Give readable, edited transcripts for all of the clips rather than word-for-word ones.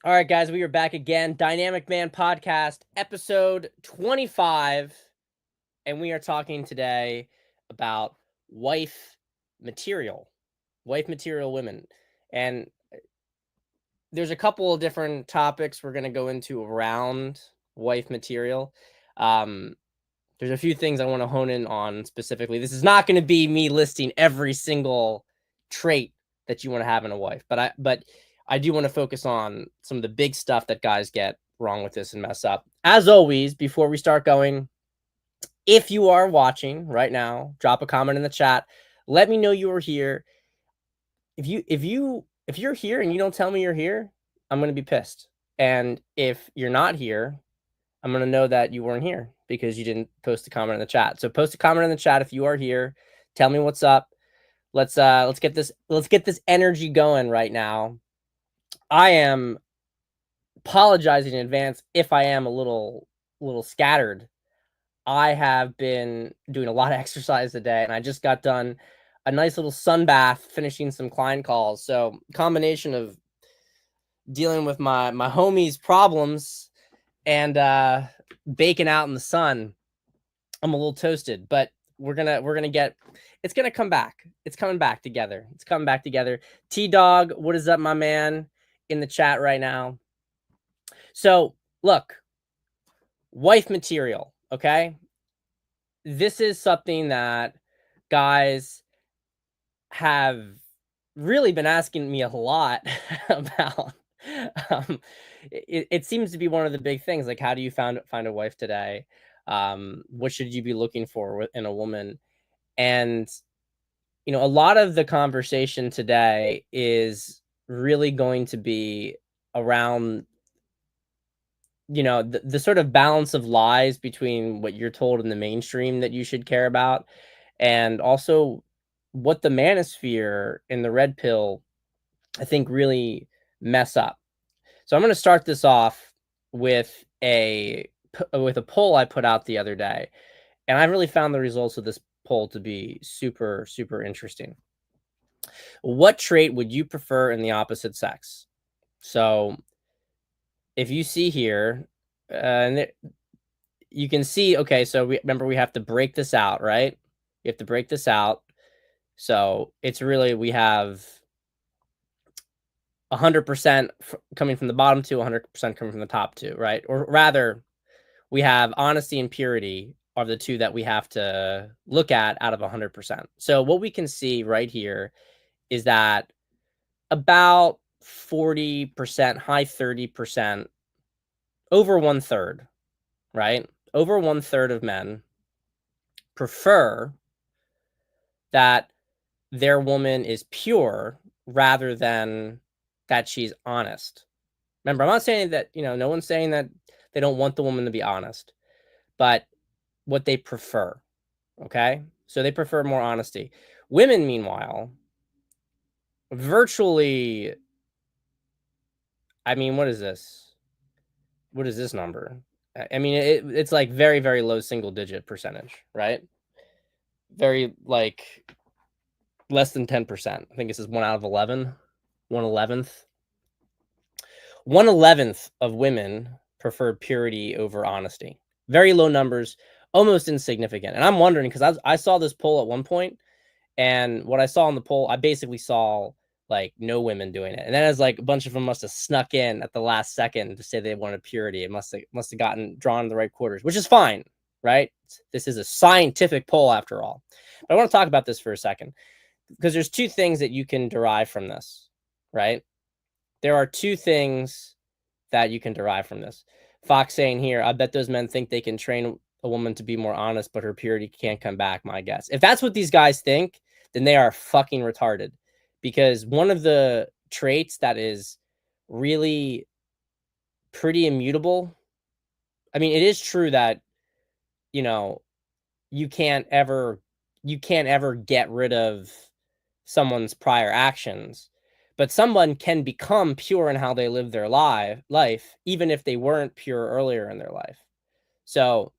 All right, guys, we are back again. Dynamic Man Podcast, episode 25. And we are talking today about wife material, wife material women. And there's a couple of different topics we're going to go into around wife material. Um, there's a few things I want to hone in on specifically. This is not going to be me listing every single trait that you want to have in a wife, but I do want to focus on some of the big stuff that guys get wrong with this and mess up. As always, before we start going, if you are watching right now, drop a comment in the chat. Let me know you are here. If you're here and you don't tell me you're here, I'm going to be pissed. And if you're not here, I'm going to know that you weren't here because you didn't post a comment in the chat. So post a comment in the chat if you are here. Tell me what's up. Let's get this energy going right now. I am apologizing in advance if I am a little scattered. I have been doing a lot of exercise today, and I just got done a nice little sun bath finishing some client calls. So combination of dealing with my homies' problems and baking out in the sun, I'm a little toasted, but we're gonna get, it's gonna come back. It's coming back together. It's coming back together. T-Dog, what is up, my man, in the chat right now? So look, wife material, okay? This is something that guys have really been asking me a lot about. It seems to be one of the big things. Like, how do you find a wife today? What should you be looking for in a woman? And a lot of the conversation today is really going to be around the sort of balance of lies between what you're told in the mainstream that you should care about, and also what the manosphere and the red pill, I think, really mess up. So I'm going to start this off with a poll I put out the other day, and I really found the results of this poll to be super, super interesting. What trait would you prefer in the opposite sex? So if you see here, and you can see, okay, so remember we have to break this out, right? You have to break this out. So it's really, we have 100% coming from the bottom two, 100% coming from the top two, right? Or rather, we have honesty and purity are the two that we have to look at out of 100%. So what we can see right here is that about 40%, high 30%, over 1/3, right? Over 1/3 of men prefer that their woman is pure rather than that she's honest. Remember, I'm not saying that, no one's saying that they don't want the woman to be honest, but what they prefer, okay? So they prefer more honesty. Women, meanwhile, virtually, I mean, what is this? What is this number? I mean, it's like very, very low single digit percentage, right? Very, like, less than 10%. I think this is 1 out of 11, 1/11th. 1/11th of women prefer purity over honesty. Very low numbers, almost insignificant. And I'm wondering, because I saw this poll at one point, and what I saw in the poll, I basically saw like no women doing it. And then as like a bunch of them must have snuck in at the last second to say they wanted purity. It must have gotten drawn in the right quarters, which is fine, right? This is a scientific poll after all. But I want to talk about this for a second, because there's two things that you can derive from this, right? There are two things that you can derive from this. Fox saying here, I bet those men think they can train a woman to be more honest, but her purity can't come back, my guess. If that's what these guys think, then they are fucking retarded. Because one of the traits that is really pretty immutable, I mean, it is true that, you can't ever get rid of someone's prior actions, but someone can become pure in how they live their life, even if they weren't pure earlier in their life. So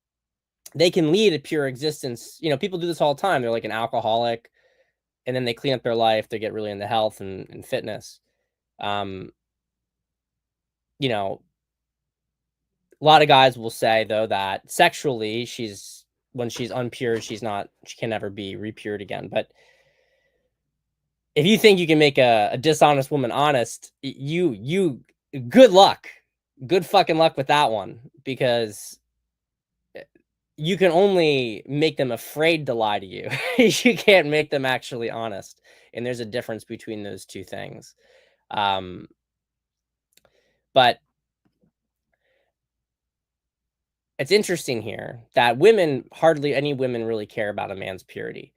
they can lead a pure existence. People do this all the time. They're like an alcoholic, and then they clean up their life. They get really into health and fitness. you know, a lot of guys will say though that sexually when she's unpure, she can never be repured again. But if you think you can make a dishonest woman honest, you good luck. Good fucking luck with that one, because you can only make them afraid to lie to you. You can't make them actually honest. And there's a difference between those two things. Um, but it's interesting here that hardly any women really care about a man's purity.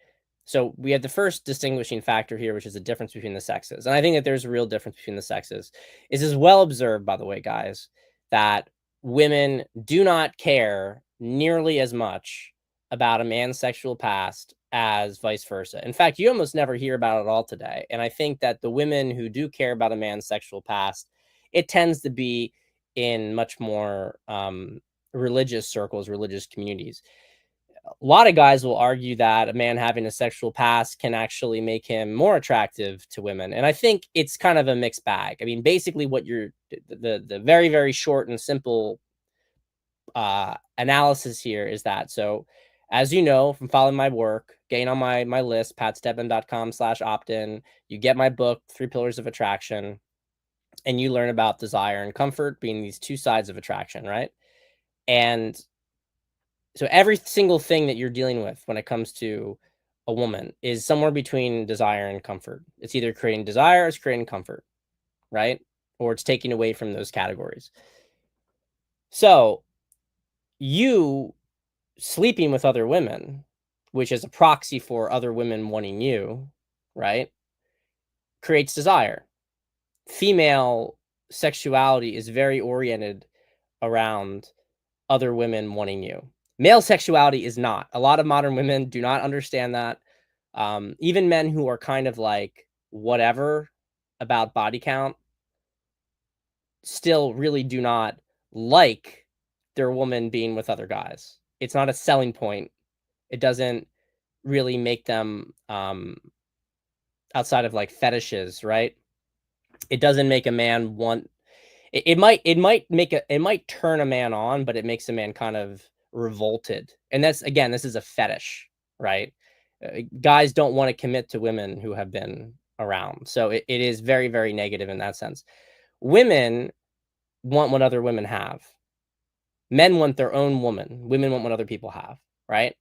So we have the first distinguishing factor here, which is the difference between the sexes. And I think that there's a real difference between the sexes. This is well observed, by the way, guys, that women do not care nearly as much about a man's sexual past as vice versa. In fact, you almost never hear about it all today. And I think that the women who do care about a man's sexual past, it tends to be in much more religious circles, religious communities. A lot of guys will argue that a man having a sexual past can actually make him more attractive to women. And I think it's kind of a mixed bag. I mean, basically what the very, very short and simple analysis here is that, so as you know from following my work, getting on my list, patstedman.com/opt-in, you get my book, 3 Pillars of Attraction, and you learn about desire and comfort being these two sides of attraction, right? And so every single thing that you're dealing with when it comes to a woman is somewhere between desire and comfort. It's either creating desire or it's creating comfort, right? Or it's taking away from those categories. So you sleeping with other women, which is a proxy for other women wanting you, right, creates desire. Female sexuality is very oriented around other women wanting you. Male sexuality is not. A lot of modern women do not understand that. Even men who are kind of like whatever about body count still really do not like their woman being with other guys. It's not a selling point. It doesn't really make them outside of like fetishes, right? It doesn't make a man want it might turn a man on, but it makes a man kind of revolted. And that's, again, this is a fetish, right? Guys don't want to commit to women who have been around. So it is very, very negative in that sense. Women want what other women have. Men want their own woman. Women want what other people have, right?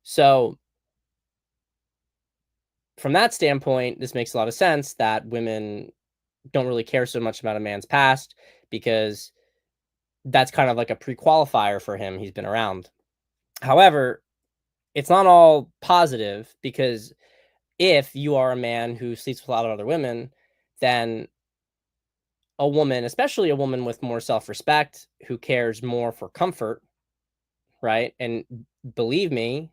So from that standpoint, this makes a lot of sense that women don't really care so much about a man's past, because that's kind of like a pre-qualifier for him. He's been around. However, it's not all positive, because if you are a man who sleeps with a lot of other women, then a woman, especially a woman with more self-respect, who cares more for comfort, right? And believe me,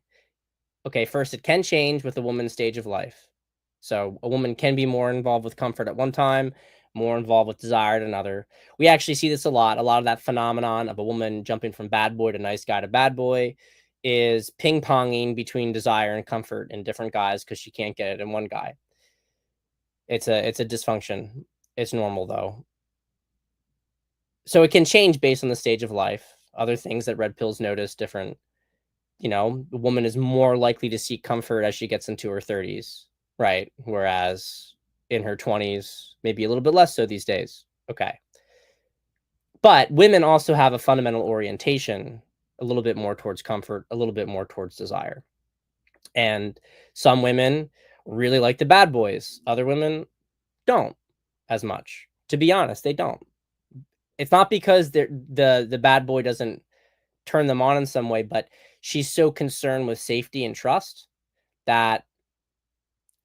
okay, first, it can change with a woman's stage of life. So a woman can be more involved with comfort at one time, more involved with desire at another. We actually see this a lot. A lot of that phenomenon of a woman jumping from bad boy to nice guy to bad boy is ping-ponging between desire and comfort in different guys because she can't get it in one guy. It's a dysfunction. It's normal though. So it can change based on the stage of life. Other things that red pills notice different. The woman is more likely to seek comfort as she gets into her 30s, right? Whereas in her 20s, maybe a little bit less so these days. Okay. But women also have a fundamental orientation, a little bit more towards comfort, a little bit more towards desire. And some women really like the bad boys. Other women don't as much. To be honest, they don't. It's not because the bad boy doesn't turn them on in some way, but she's so concerned with safety and trust that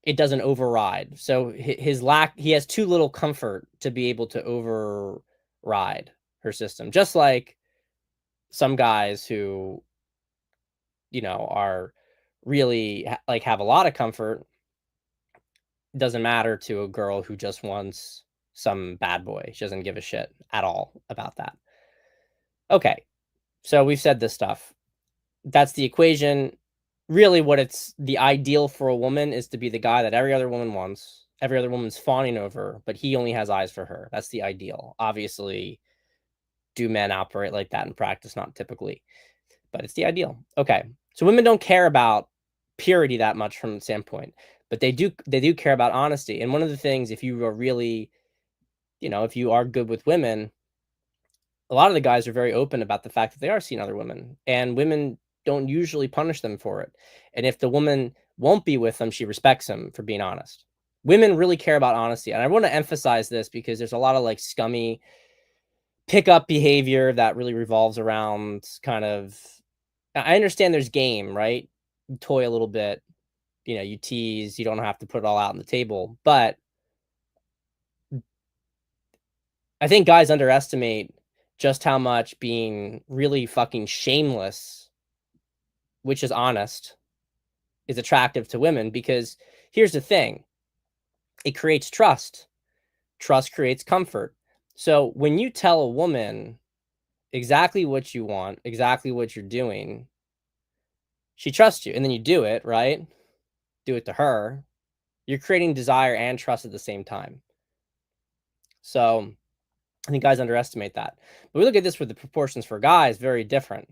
it doesn't override. So he has too little comfort to be able to override her system. Just like some guys who, are really like have a lot of comfort, it doesn't matter to a girl who just wants some bad boy. She doesn't give a shit at all about that. Okay. So we've said this stuff. That's the equation. Really, what it's the ideal for a woman is to be the guy that every other woman wants, every other woman's fawning over, but he only has eyes for her. That's the ideal. Obviously, do men operate like that in practice? Not typically, but it's the ideal. Okay, so women don't care about purity that much from the standpoint, but they do care about honesty. And one of the things, if you are really, if you are good with women, a lot of the guys are very open about the fact that they are seeing other women, and women don't usually punish them for it. And if the woman won't be with them, she respects him for being honest. Women really care about honesty, and I want to emphasize this because there's a lot of like scummy pickup behavior that really revolves around kind of. I understand there's game, right? You toy a little bit, you tease. You don't have to put it all out on the table, but I think guys underestimate just how much being really fucking shameless, which is honest, is attractive to women because here's the thing, it creates trust. Trust creates comfort. So when you tell a woman exactly what you want, exactly what you're doing, she trusts you. And then you do it, right? Do it to her. You're creating desire and trust at the same time. So I think guys underestimate that. But we look at this with the proportions for guys, very different.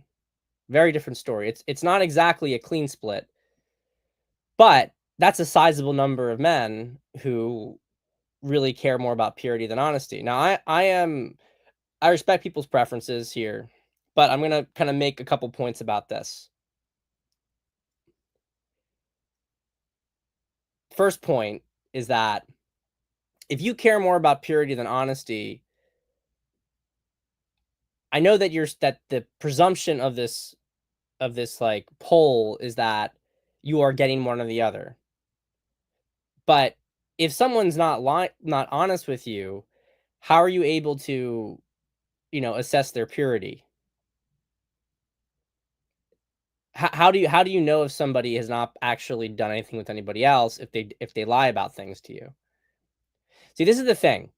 Very different story. It's not exactly a clean split, but that's a sizable number of men who really care more about purity than honesty. Now, I respect people's preferences here, but I'm gonna kind of make a couple points about this. First point is that if you care more about purity than honesty, I know that the presumption of this like poll is that you are getting one or the other. But if someone's not honest with you, how are you able to, assess their purity? How do you know if somebody has not actually done anything with anybody else if they lie about things to you? See, this is the thing.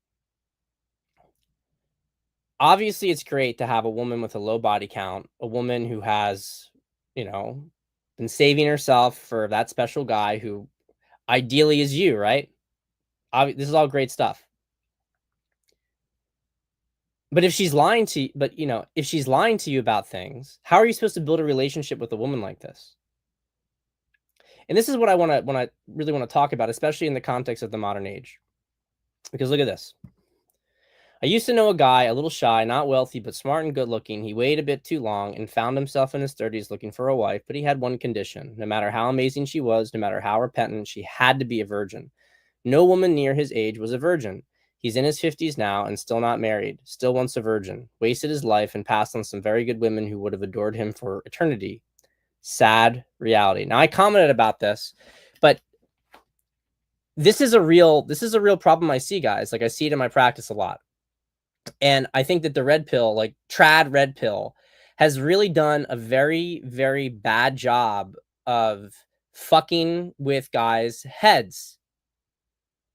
Obviously, it's great to have a woman with a low body count, a woman who has, you know, been saving herself for that special guy who ideally is you, right? This is all great stuff. But if she's lying to you about things, how are you supposed to build a relationship with a woman like this? And this is what I really want to talk about, especially in the context of the modern age. Because look at this. I used to know a guy, a little shy, not wealthy, but smart and good looking. He waited a bit too long and found himself in his 30s looking for a wife, but he had one condition. No matter how amazing she was, no matter how repentant, she had to be a virgin. No woman near his age was a virgin. He's in his 50s now and still not married, still wants a virgin. Wasted his life and passed on some very good women who would have adored him for eternity. Sad reality. Now I commented about this, but this is a real problem I see, guys. Like I see it in my practice a lot. And I think that the red pill, like trad red pill, has really done a very, very bad job of fucking with guys' heads.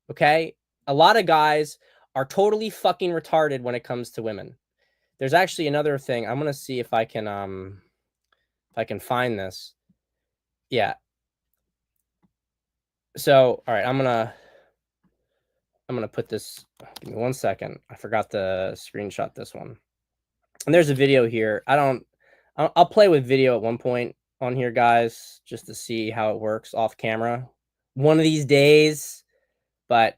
Okay? A lot of guys are totally fucking retarded when it comes to women. There's actually another thing. I'm gonna see if I can find this. Yeah. So, all right, I'm gonna put this. Give me 1 second. I forgot to screenshot this one. And there's a video here. I'll play with video at one point on here, guys, just to see how it works off camera. One of these days, but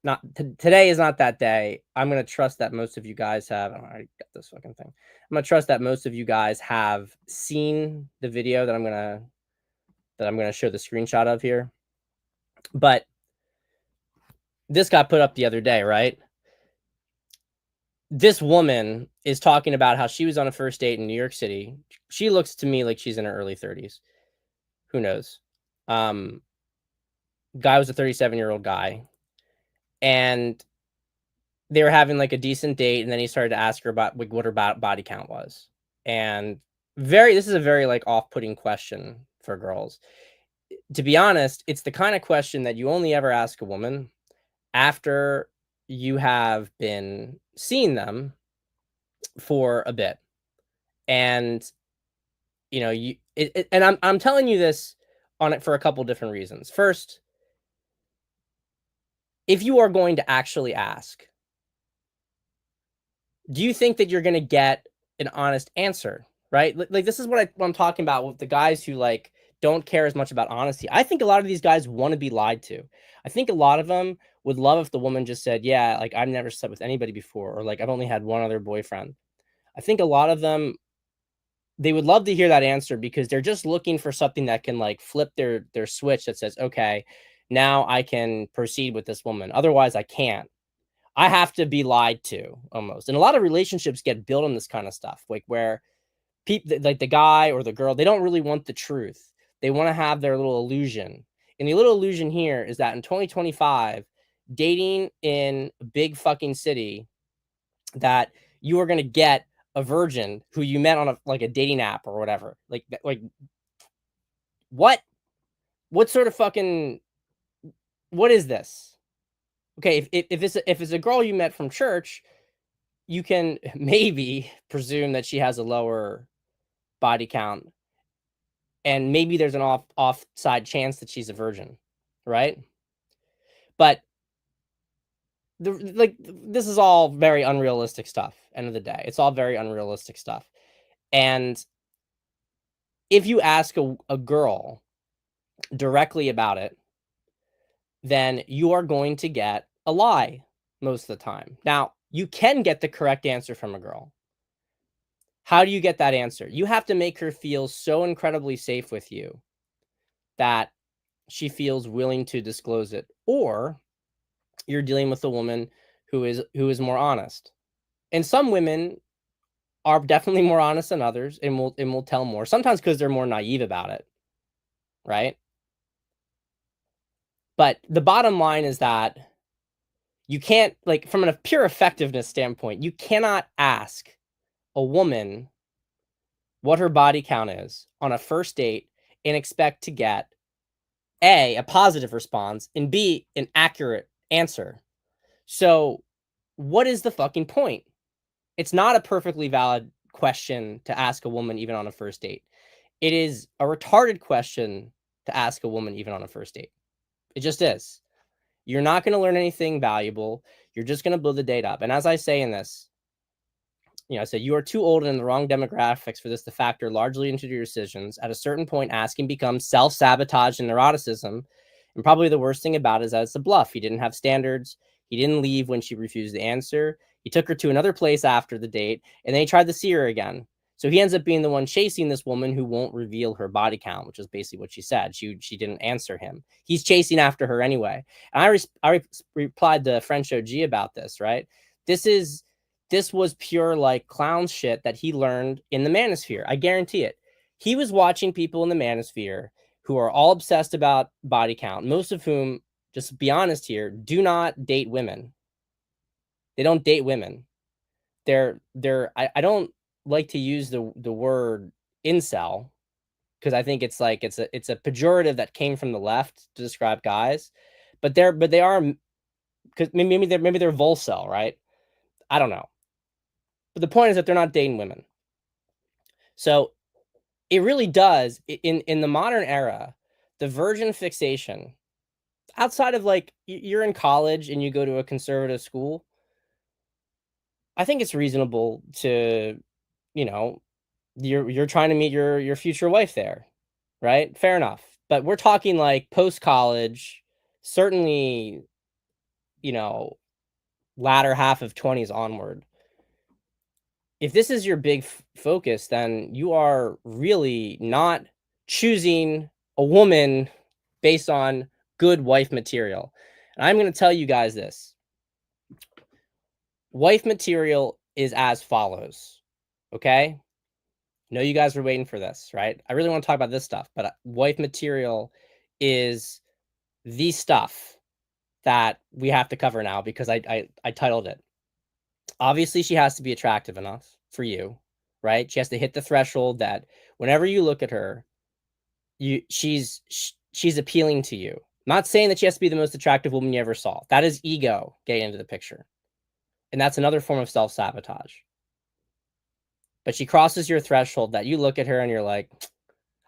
not today is not that day. I'm gonna trust that most of you guys have. I already got this fucking thing. I'm gonna trust that most of you guys have seen the video that I'm gonna show the screenshot of here. But this got put up the other day, right? This woman is talking about how she was on a first date in New York City. She looks to me like she's in her early 30s. Who knows? Um, Guy was a 37-year-old guy, and they were having like a decent date, and then he started to ask her about like what her body count was. And this is a very like off-putting question for girls. To be honest, it's the kind of question that you only ever ask a woman after you have been seeing them for a bit. And and I'm telling you this on it for a couple different reasons. First, if you are going to actually ask, do you think that you're going to get an honest answer? Right? Like this is what I'm talking about with the guys who like don't care as much about honesty. I think a lot of these guys want to be lied to. I think a lot of them would love if the woman just said, "Yeah, like I've never slept with anybody before," or like I've only had one other boyfriend. I think a lot of them, they would love to hear that answer because they're just looking for something that can like flip their switch that says, "Okay, now I can proceed with this woman. Otherwise, I can't. I have to be lied to almost." And a lot of relationships get built on this kind of stuff, like where people like the guy or the girl, they don't really want the truth. They want to have their little illusion. And the little illusion here is that in 2025, dating in a big fucking city, that you are going to get a virgin who you met on a like a dating app or whatever. Like what? What sort of fucking what is this? Okay, if it's a girl you met from church, you can maybe presume that she has a lower body count, and maybe there's an offside chance that she's a virgin, right? But this is all very unrealistic stuff. End of the day, it's all very unrealistic stuff. And if you ask a girl directly about it, then you are going to get a lie most of the time. Now, you can get the correct answer from a girl. How do you get that answer? You have to make her feel so incredibly safe with you that she feels willing to disclose it, or you're dealing with a woman who is more honest. And some women are definitely more honest than others, and will tell more. Sometimes because they're more naive about it, right? But the bottom line is that you can't, like, from a pure effectiveness standpoint, you cannot ask a woman what her body count is on a first date and expect to get a positive response, and B, an accurate answer. So, what is the fucking point? It's not a perfectly valid question to ask a woman even on a first date. It is a retarded question to ask a woman even on a first date. It just is. You're not going to learn anything valuable. You're just going to build the date up. And as I say in this, I said, you are too old and in the wrong demographics for this to factor largely into your decisions. At a certain point, asking becomes self-sabotage and neuroticism. And probably the worst thing about it is that it's a bluff. He didn't have standards. He didn't leave when she refused to answer. He took her to another place after the date, and then he tried to see her again. So he ends up being the one chasing this woman who won't reveal her body count, which is basically what she said. She didn't answer him. He's chasing after her anyway. And I replied to French OG about this, right? This was pure like clown shit that he learned in the Manosphere. I guarantee it. He was watching people in the Manosphere who are all obsessed about body count, most of whom, just be honest here, do not date women. They don't date women. I don't like to use the word incel, because I think it's like it's a pejorative that came from the left to describe guys, but they are, because maybe they're volcel, right? I don't know. But the point is that they're not dating women. So it really does, in the modern era, the virgin fixation, outside of like you're in college and you go to a conservative school, I think it's reasonable to, you know, you're trying to meet your future wife there, right? Fair enough. But we're talking like post college, certainly, you know, latter half of 20s onward. If this is your big focus, then you are really not choosing a woman based on good wife material. And I'm going to tell you guys this. Wife material is as follows. Okay? I know you guys were waiting for this, right? I really want to talk about this stuff, but wife material is the stuff that we have to cover now, because I titled it. Obviously, she has to be attractive enough for you, right? She has to hit the threshold that whenever you look at her, she's appealing to you. I'm not saying that she has to be the most attractive woman you ever saw. That is ego getting into the picture. And that's another form of self-sabotage. But she crosses your threshold that you look at her and you're like,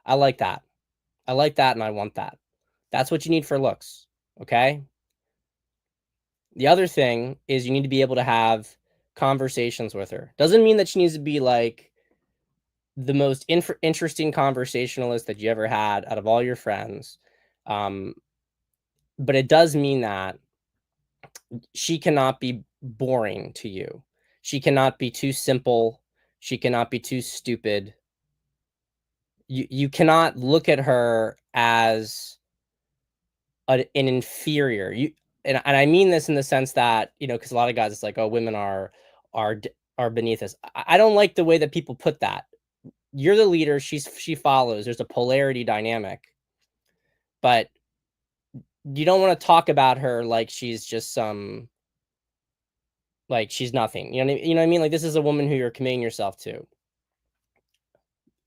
I like that. I like that and I want that. That's what you need for looks, okay? The other thing is you need to be able to have conversations with her. Doesn't mean that she needs to be like the most interesting conversationalist that you ever had out of all your friends. But it does mean that she cannot be boring to you. She cannot be too simple. She cannot be too stupid. You cannot look at her as an inferior. And I mean this in the sense that, because a lot of guys, it's like, oh, women are are beneath us. I don't like the way that people put that. You're the leader. She follows. There's a polarity dynamic, but you don't want to talk about her like she's just like she's nothing. You know what I mean? Like, this is a woman who you're committing yourself to.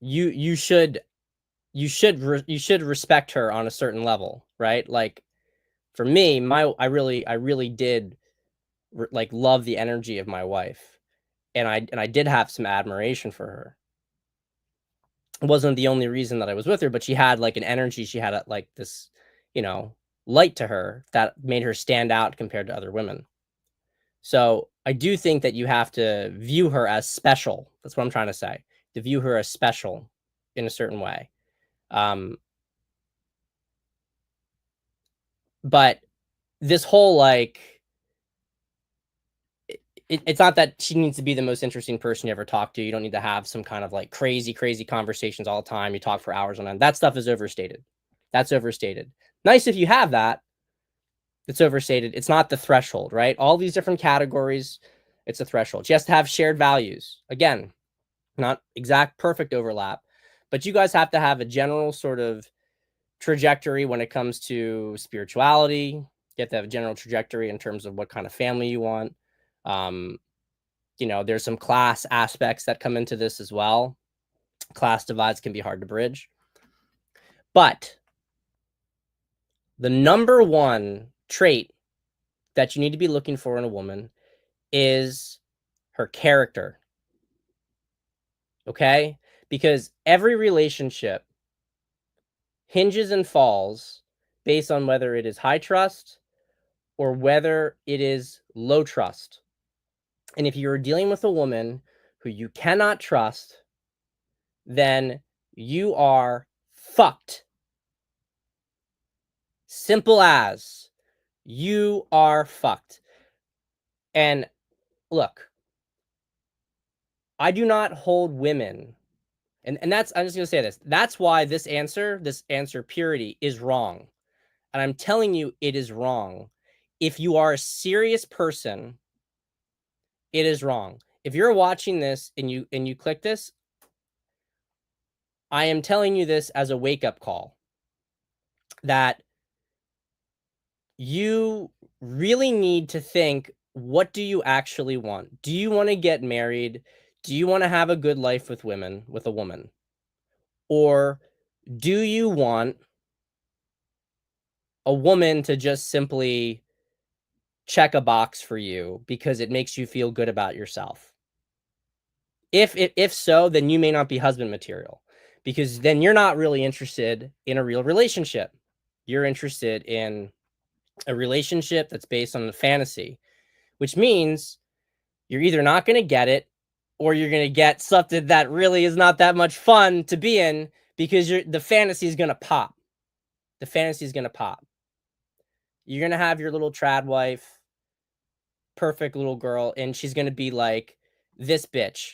You should you should respect her on a certain level, right? Like, for me, I really did like love the energy of my wife, and I did have some admiration for her. It wasn't the only reason that I was with her, but she had like an energy. She had like this, you know, light to her that made her stand out compared to other women. So I do think that you have to view her as special. That's what I'm trying to say. To view her as special in a certain way. But this whole like, it's not that she needs to be the most interesting person you ever talk to. You don't need to have some kind of like crazy conversations all the time. You talk for hours on end. That stuff is overstated. That's overstated. Nice if you have that. It's overstated. It's not the threshold, right? All these different categories, it's a threshold. She has to have shared values. Again, not exact perfect overlap, but you guys have to have a general sort of trajectory when it comes to spirituality. You have to have a general trajectory in terms of what kind of family you want. There's some class aspects that come into this as well. Class divides can be hard to bridge. But the number one trait that you need to be looking for in a woman is her character. Okay? Because every relationship hinges and falls based on whether it is high trust or whether it is low trust. And if you're dealing with a woman who you cannot trust, then you are fucked. Simple as. You are fucked. And look, I do not hold women, and that's, I'm just going to say this. That's why this answer purity is wrong. And I'm telling you, it is wrong. If you are a serious person, it is wrong. If you're watching this and you click this, I am telling you this as a wake-up call that you really need to think, what do you actually want? Do you want to get married? Do you want to have a good life with a woman? Or do you want a woman to just simply check a box for you because it makes you feel good about yourself? If so, then you may not be husband material, because then you're not really interested in a real relationship. You're interested in a relationship that's based on the fantasy, which means you're either not going to get it, or you're going to get something that really is not that much fun to be in, because the fantasy is going to pop. The fantasy is going to pop. You're going to have your little trad wife, perfect little girl, and she's going to be like this bitch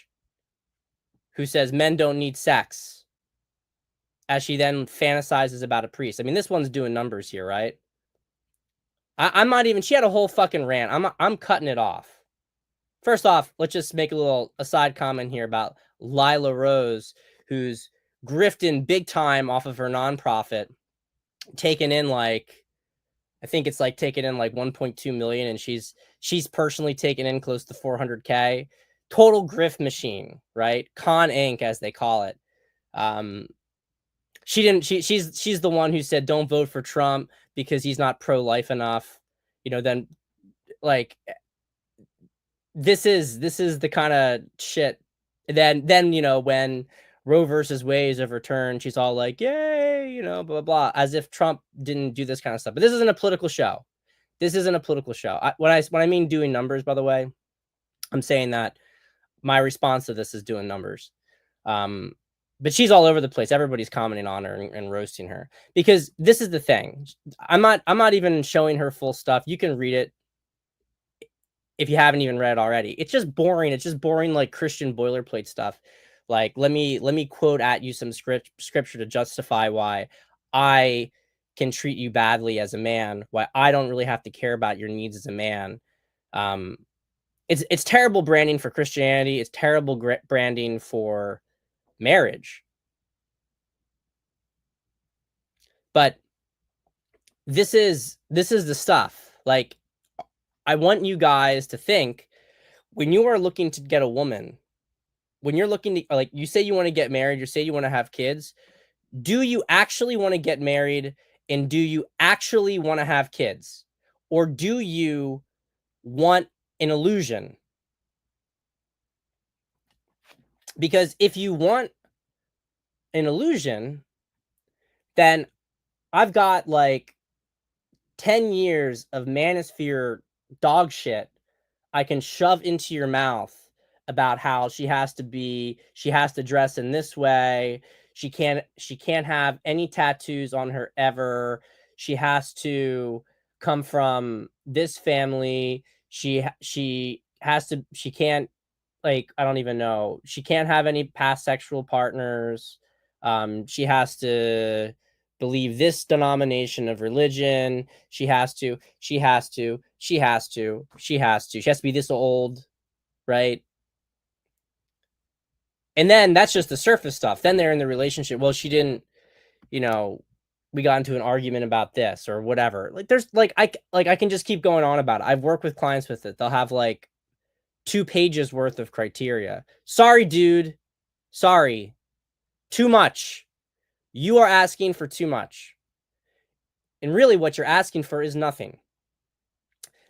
who says men don't need sex, as she then fantasizes about a priest. I mean, this one's doing numbers here, right? I'm not even, she had a whole fucking rant. I'm cutting it off. First off, let's just make a little aside comment here about Lila Rose, who's grifting big time off of her nonprofit, taking in like, I think it's like taking in like 1.2 million, and she's personally taken in close to 400K. Total grift machine, right? Con Inc., as they call it. She's the one who said don't vote for Trump because he's not pro-life enough. Then like, this is the kind of shit. Then when Roe versus Wade is overturned, she's all like, yay, blah, blah, blah, as if Trump didn't do this kind of stuff. But this isn't a political show. This isn't a political show. When I mean doing numbers, by the way, I'm saying that my response to this is doing numbers. Um, but she's all over the place. Everybody's commenting on her and roasting her because this is the thing. I'm not even showing her full stuff. You can read it if you haven't even read it already. It's just boring. It's just boring like Christian boilerplate stuff. Like let me quote at you some scripture to justify why I can treat you badly as a man, why I don't really have to care about your needs as a man. Um, it's terrible branding for Christianity. It's terrible branding for marriage. But this is the stuff. Like I want you guys to think when you are looking to get a woman, when you're looking to like you say you want to get married, you say you want to have kids, do you actually want to get married and do you actually want to have kids? Or do you want an illusion? Because if you want an illusion, then I've got like 10 years of Manosphere dog shit I can shove into your mouth about how she has to dress in this way. She can't have any tattoos on her ever. She has to come from this family. She can't like I don't even know. She can't have any past sexual partners. She has to believe this denomination of religion. She has to be this old, right? And then that's just the surface stuff. Then they're in the relationship. Well, she didn't, you know, we got into an argument about this or whatever. Like there's I can just keep going on about it. I've worked with clients with it. They'll have like 2 pages worth of criteria. Sorry, dude. Sorry. Too much. You are asking for too much. And really what you're asking for is nothing.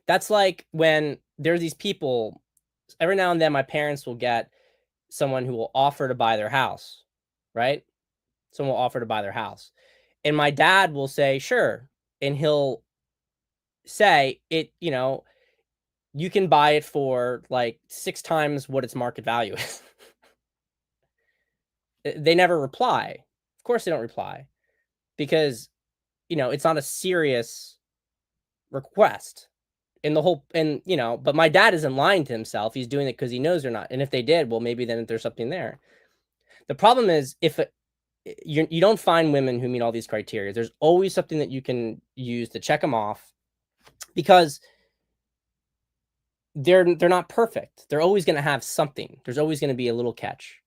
That's like when there's these people, every now and then my parents will get someone who will offer to buy their house, right? Someone will offer to buy their house. And my dad will say, sure. And he'll say it, you can buy it for like 6 times what its market value is. They never reply. Of course they don't reply because, it's not a serious request. And but my dad isn't lying to himself. He's doing it because he knows they're not. And if they did, well, maybe then there's something there. The problem is you don't find women who meet all these criteria. There's always something that you can use to check them off because they're not perfect. They're always going to have something. There's always going to be a little catch.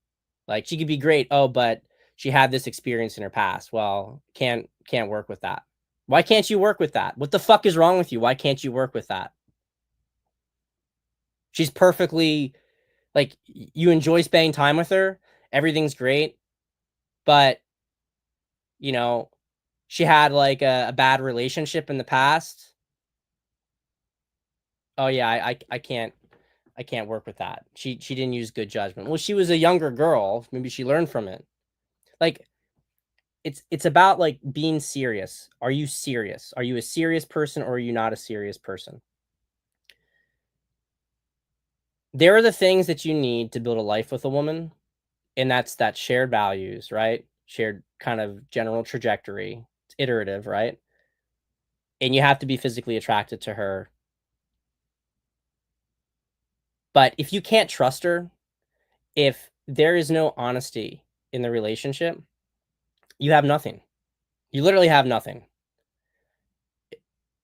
Like she could be great. Oh, but she had this experience in her past. Well, can't work with that. Why can't you work with that? What the fuck is wrong with you? Why can't you work with that? She's perfectly like you enjoy spending time with her. Everything's great, but you know, she had like a bad relationship in the past. Oh yeah, I can't work with that. She didn't use good judgment. Well, she was a younger girl. Maybe she learned from it. Like it's about like being serious. Are you serious? Are you a serious person or are you not a serious person? There are the things that you need to build a life with a woman, and that's that shared values, right? Shared kind of general trajectory. It's iterative, right? And you have to be physically attracted to her. But if you can't trust her, if there is no honesty in the relationship, you have nothing. You literally have nothing.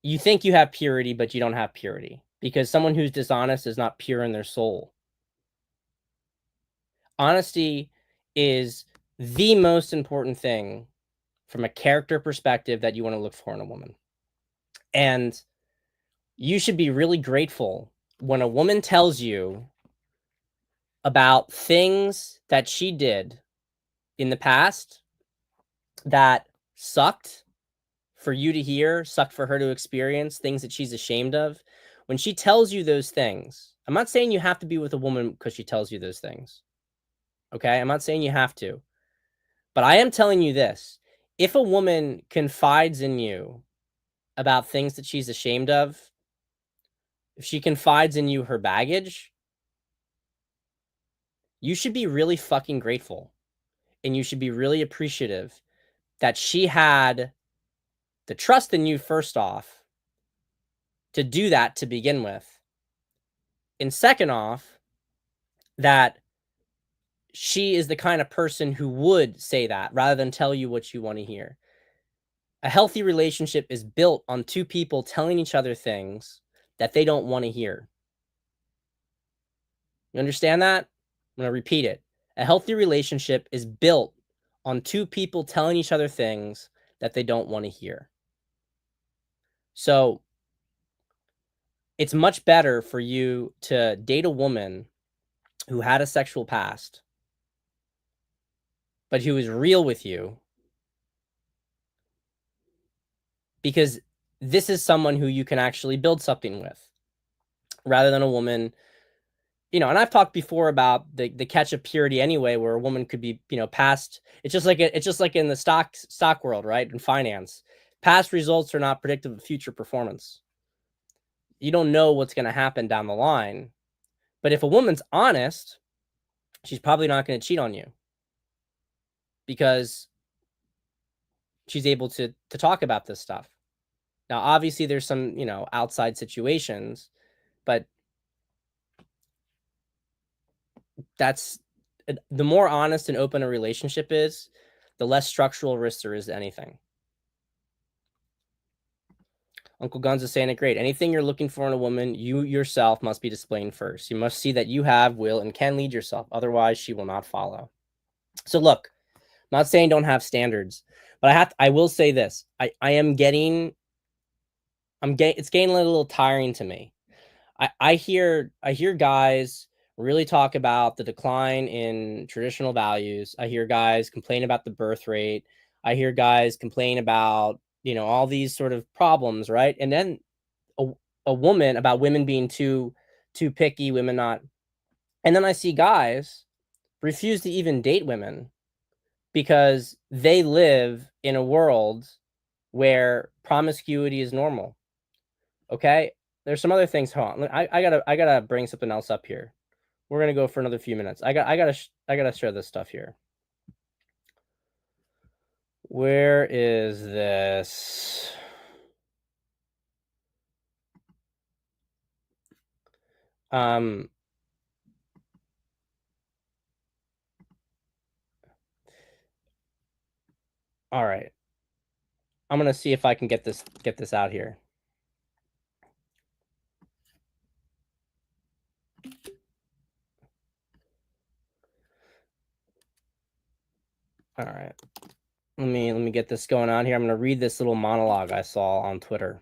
You think you have purity, but you don't have purity because someone who's dishonest is not pure in their soul. Honesty is the most important thing from a character perspective that you want to look for in a woman. And you should be really grateful when a woman tells you about things that she did in the past that sucked for you to hear, sucked for her to experience, things that she's ashamed of. When she tells you those things, I'm not saying you have to be with a woman because she tells you those things. Okay? I'm not saying you have to. But I am telling you this. If a woman confides in you about things that she's ashamed of, if she confides in you her baggage, you should be really fucking grateful, and you should be really appreciative that she had the trust in you, first off, to do that to begin with. And second off, that she is the kind of person who would say that rather than tell you what you want to hear. A healthy relationship is built on two people telling each other things that they don't want to hear. You understand that? I'm going to repeat it. A healthy relationship is built on two people telling each other things that they don't want to hear. So it's much better for you to date a woman who had a sexual past, but who is real with you, because this is someone who you can actually build something with, rather than a woman, and I've talked before about the catch of purity anyway, where a woman could be, past. It's just like in the stock world, right? In finance, past results are not predictive of future performance. You don't know what's going to happen down the line. But if a woman's honest, she's probably not going to cheat on you, because she's able to talk about this stuff. Now, obviously, there's some, outside situations, but that's the more honest and open a relationship is, the less structural risk there is to anything. Uncle Guns is saying it great. Anything you're looking for in a woman, you yourself must be displaying first. You must see that you have, will, and can lead yourself. Otherwise, she will not follow. So look, I'm not saying don't have standards, but I will say this. It's getting a little tiring to me. I hear guys really talk about the decline in traditional values. I hear guys complain about the birth rate. I hear guys complain about, all these sort of problems, right? And then a woman, about women being too picky, women not. And then I see guys refuse to even date women because they live in a world where promiscuity is normal. Okay? There's some other things. Hold on. I gotta bring something else up here. We're gonna go for another few minutes. I gotta share this stuff here. Where is this? All right. I'm gonna see if I can get this out here. All right. Let me get this going on here. I'm gonna read this little monologue I saw on Twitter,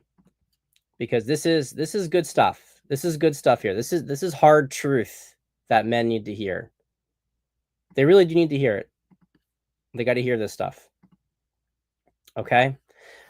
because this is good stuff. This is good stuff here. This is hard truth that men need to hear. They really do need to hear it. They got to hear this stuff. Okay?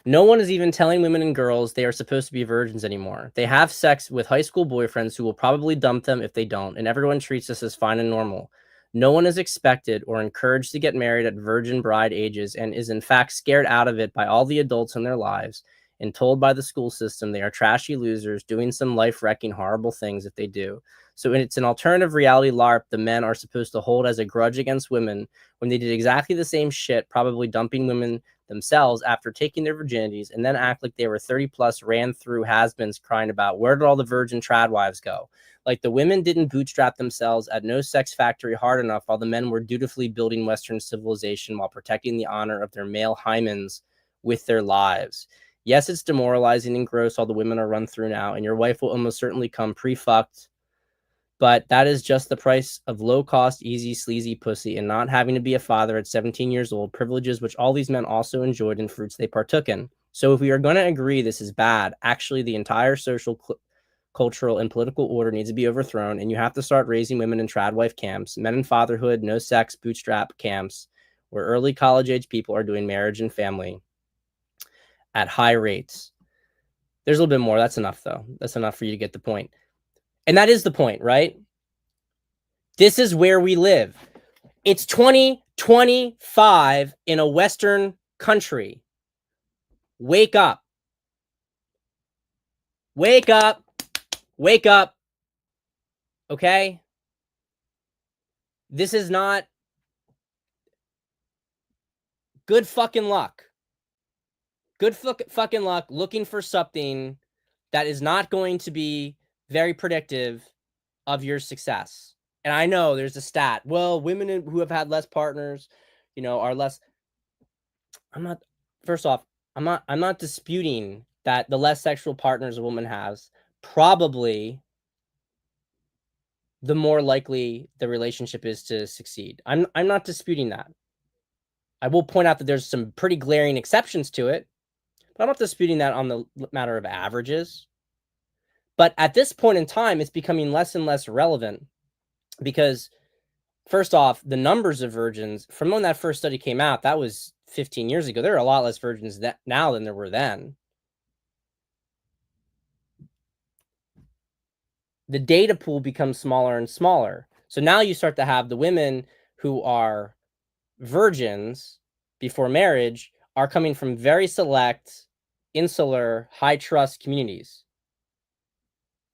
No one is even telling women and girls they are supposed to be virgins anymore. They have sex with high school boyfriends who will probably dump them if they don't, and everyone treats this as fine and normal. No one is expected or encouraged to get married at virgin bride ages, and is in fact scared out of it by all the adults in their lives, and told by the school system they are trashy losers doing some life-wrecking horrible things if they do. So it's an alternative reality LARP the men are supposed to hold as a grudge against women, when they did exactly the same shit, probably dumping women themselves after taking their virginities, and then act like they were 30 plus, ran through has-beens crying about, where did all the virgin trad wives go? Like the women didn't bootstrap themselves at no sex factory hard enough, while the men were dutifully building Western civilization while protecting the honor of their male hymens with their lives. Yes, it's demoralizing and gross all the women are run through now, and your wife will almost certainly come pre-fucked, but that is just the price of low-cost, easy, sleazy pussy and not having to be a father at 17 years old, privileges which all these men also enjoyed and fruits they partook in. So if we are going to agree this is bad, actually the entire social, cultural, and political order needs to be overthrown, and you have to start raising women in trad wife camps, men in fatherhood, no sex, bootstrap camps, where early college-age people are doing marriage and family at high rates. There's a little bit more. That's enough, though. That's enough for you to get the point. And that is the point, right? This is where we live. It's 2025 in a Western country. Wake up. Wake up. Wake up. Okay? This is not good fucking luck. Good fucking luck looking for something that is not going to be very predictive of your success. And I know there's a stat. Well, women who have had less partners, are less. I'm not. First off, I'm not disputing that the less sexual partners a woman has, probably the more likely the relationship is to succeed. I'm not disputing that. I will point out that there's some pretty glaring exceptions to it, but I'm not disputing that on the matter of averages. But at this point in time, it's becoming less and less relevant because, first off, the numbers of virgins from when that first study came out, that was 15 years ago. There are a lot less virgins now than there were then. The data pool becomes smaller and smaller. So now you start to have the women who are virgins before marriage are coming from very select, insular, high trust communities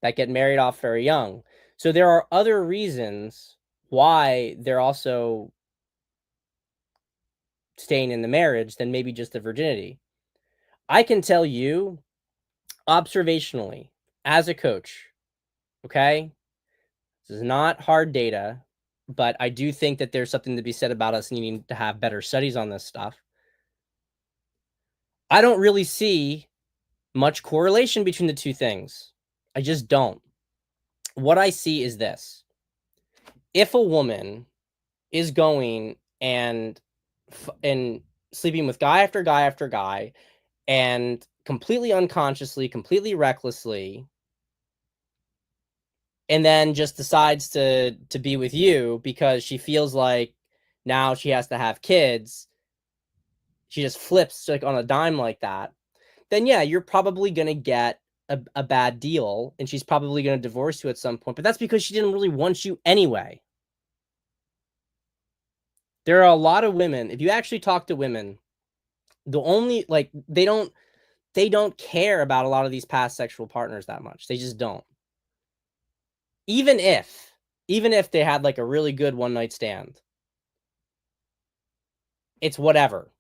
that get married off very young. So there are other reasons why they're also staying in the marriage than maybe just the virginity. I can tell you observationally as a coach, okay? This is not hard data, but I do think that there's something to be said about us needing to have better studies on this stuff. I don't really see much correlation between the two things. I just don't. What I see is this. If a woman is going and sleeping with guy after guy after guy and completely unconsciously, completely recklessly, and then just decides to be with you because she feels like now she has to have kids, she just flips like on a dime like that, then yeah, you're probably going to get a bad deal and she's probably going to divorce you at some point, but that's because she didn't really want you anyway. There are a lot of women, if you actually talk to women, the only like they don't care about a lot of these past sexual partners that much. They just don't. Even if they had like a really good one night stand, it's whatever.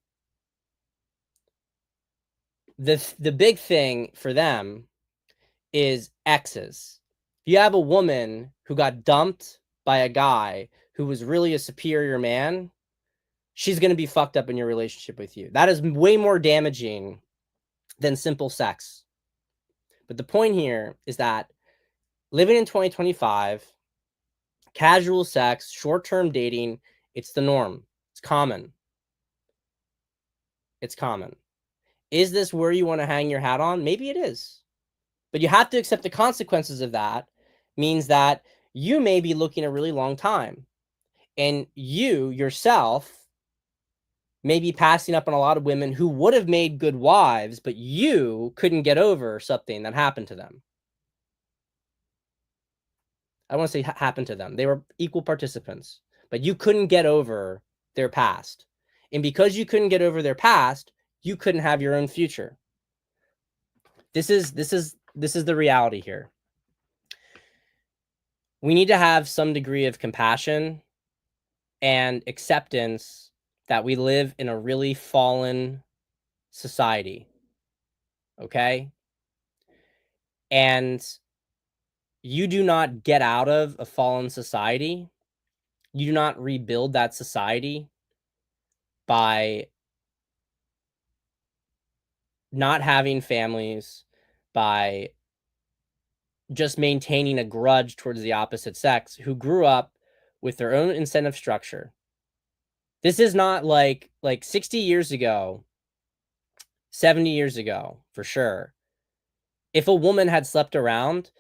The big thing for them is exes. If you have a woman who got dumped by a guy who was really a superior man, she's going to be fucked up in your relationship with you. That is way more damaging than simple sex. But the point here is that living in 2025, casual sex, short-term dating, it's the norm. It's common. It's common. Is this where you want to hang your hat on? Maybe it is. But you have to accept the consequences of that means that you may be looking a really long time. And you yourself may be passing up on a lot of women who would have made good wives, but you couldn't get over something that happened to them. I want to say happened to them. They were equal participants, but you couldn't get over their past. And because you couldn't get over their past, you couldn't have your own future. This is the reality here. We need to have some degree of compassion and acceptance that we live in a really fallen society. Okay? And you do not get out of a fallen society. You do not rebuild that society by not having families, by just maintaining a grudge towards the opposite sex who grew up with their own incentive structure. This is not like 60 years ago, 70 years ago, for sure. If a woman had slept around,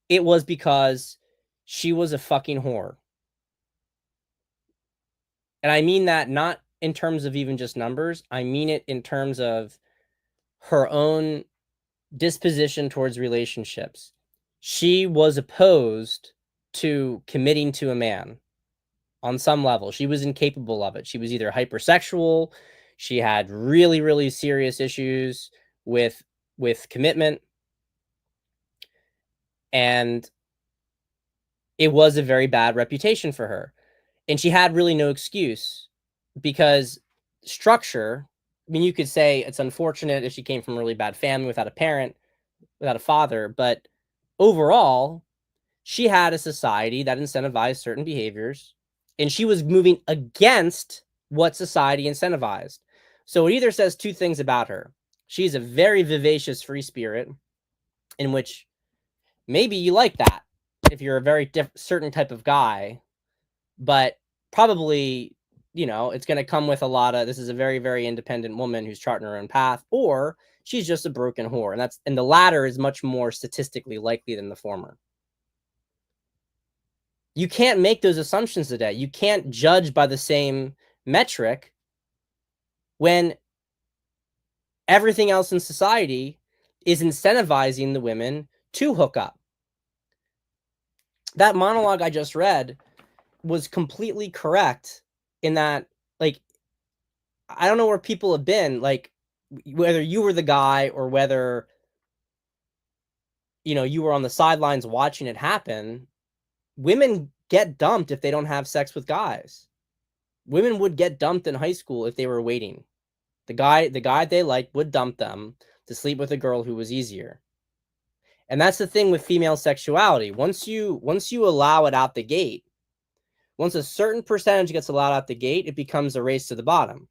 it was because she was a fucking whore. And I mean that not in terms of even just numbers. I mean it in terms of her own disposition towards relationships. She was opposed to committing to a man on some level. She was incapable of it. She was either hypersexual, she had really, really serious issues with commitment, and it was a very bad reputation for her. And she had really no excuse because structure, I mean, you could say it's unfortunate if she came from a really bad family without a parent, without a father, but overall, she had a society that incentivized certain behaviors, and she was moving against what society incentivized. So it either says two things about her. She's a very vivacious free spirit, in which maybe you like that if you're a very certain type of guy, but probably, it's going to come with a lot of, this is a very, very independent woman who's charting her own path, or she's just a broken whore. And the latter is much more statistically likely than the former. You can't make those assumptions today. You can't judge by the same metric when everything else in society is incentivizing the women to hook up. That monologue I just read was completely correct in that, like, I don't know where people have been, like, whether you were the guy or whether, you were on the sidelines watching it happen. Women get dumped if they don't have sex with guys. Women would get dumped in high school if they were waiting. The guy they liked would dump them to sleep with a girl who was easier. And that's the thing with female sexuality. Once you allow it out the gate, once a certain percentage gets allowed out the gate, it becomes a race to the bottom.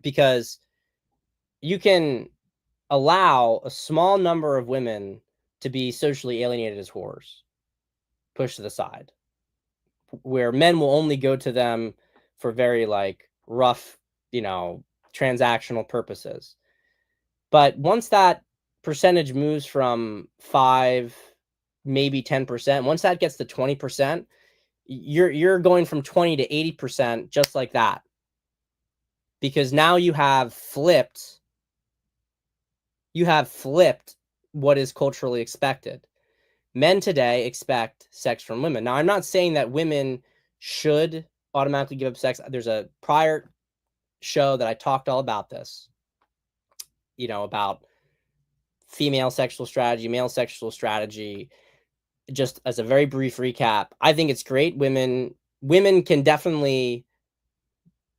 Because you can allow a small number of women to be socially alienated as whores, pushed to the side, where men will only go to them for very, like, rough, transactional purposes. But once that percentage moves from 5, maybe 10%, once that gets to 20%, you're going from 20 to 80% just like that. Because now you have flipped what is culturally expected. Men today expect sex from women. Now, I'm not saying that women should automatically give up sex. There's a prior show that I talked all about this, about female sexual strategy, male sexual strategy. Just as a very brief recap, I think it's great. Women can definitely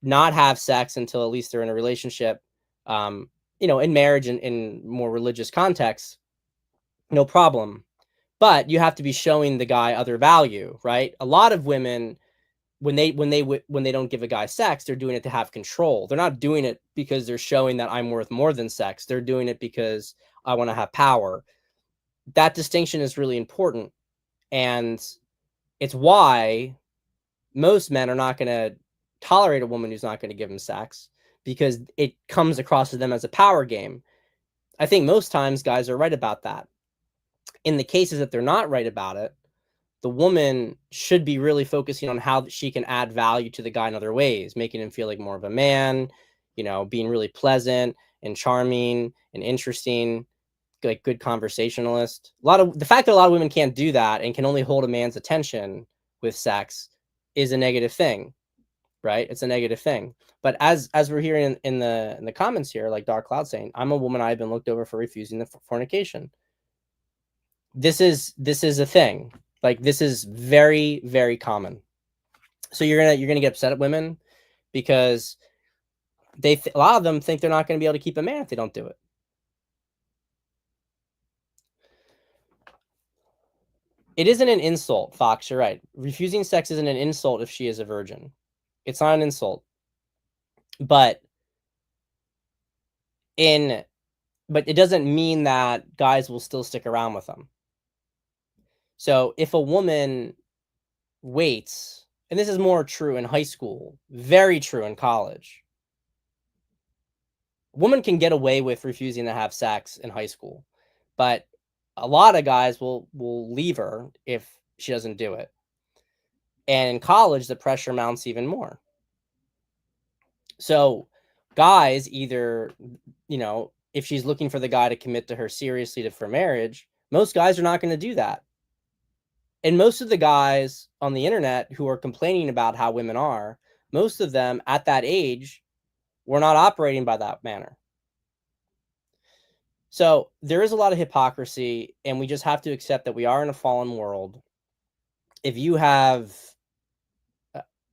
not have sex until at least they're in a relationship, in marriage and in more religious contexts, no problem. But you have to be showing the guy other value, right? A lot of women, when they don't give a guy sex, they're doing it to have control. They're not doing it because they're showing that I'm worth more than sex. They're doing it because I want to have power. That distinction is really important. And it's why most men are not going to tolerate a woman who's not going to give them sex, because it comes across to them as a power game. I think most times guys are right about that. In the cases that they're not right about it, the woman should be really focusing on how she can add value to the guy in other ways, making him feel like more of a man, being really pleasant and charming and interesting, like good conversationalist. The fact that a lot of women can't do that and can only hold a man's attention with sex is a negative thing, right? It's a negative thing. But as we're hearing in the comments here, like Dark Cloud saying, I'm a woman, I've been looked over for refusing the fornication. This is a thing. Like, this is very, very common. So you're gonna get upset at women because a lot of them think they're not gonna be able to keep a man if they don't do it. It isn't an insult, Fox. You're right. Refusing sex isn't an insult if she is a virgin. It's not an insult. But it doesn't mean that guys will still stick around with them. So if a woman waits, and this is more true in high school, very true in college. A woman can get away with refusing to have sex in high school, but a lot of guys will leave her if she doesn't do it. And in college, the pressure mounts even more. So guys either, if she's looking for the guy to commit to her seriously for marriage, most guys are not going to do that. And most of the guys on the internet who are complaining about how women are, most of them at that age were not operating by that manner. So there is a lot of hypocrisy, and we just have to accept that we are in a fallen world. If you have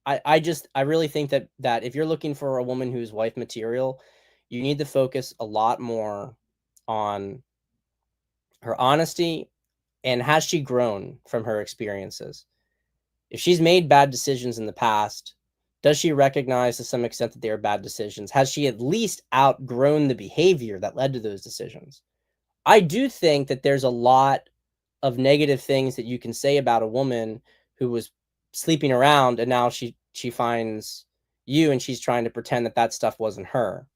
I really think that if you're looking for a woman who's wife material, you need to focus a lot more on her honesty and has she grown from her experiences. If she's made bad decisions in the past, does she recognize to some extent that they are bad decisions? Has she at least outgrown the behavior that led to those decisions? I do think that there's a lot of negative things that you can say about a woman who was sleeping around and now she finds you and she's trying to pretend that that stuff wasn't her.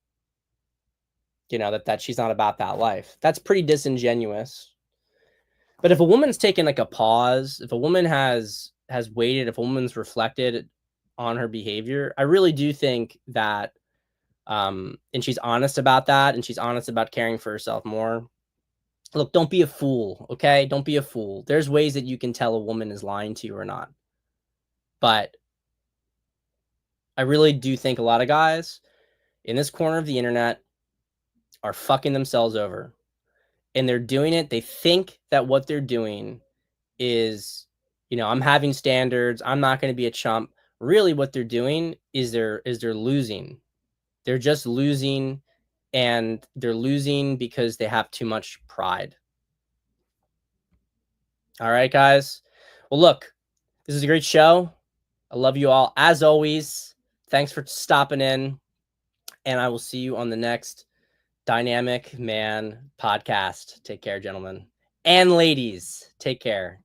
You know, that she's not about that life. That's pretty disingenuous. But if a woman's taken like a pause, if a woman has waited, if a woman's reflected on her behavior, I really do think that and she's honest about that and she's honest about caring for herself more. Look, don't be a fool, okay? Don't be a fool. There's ways that you can tell a woman is lying to you or not. But I really do think a lot of guys in this corner of the internet are fucking themselves over. And they're doing it. They think that what they're doing is, you know, I'm having standards. I'm not going to be a chump. Really what they're doing is they're losing. They're just losing, and they're losing because they have too much pride. All right, guys. Well, look, this is a great show. I love you all. As always, thanks for stopping in, and I will see you on the next Dynamic Man podcast. Take care, gentlemen and ladies. Take care.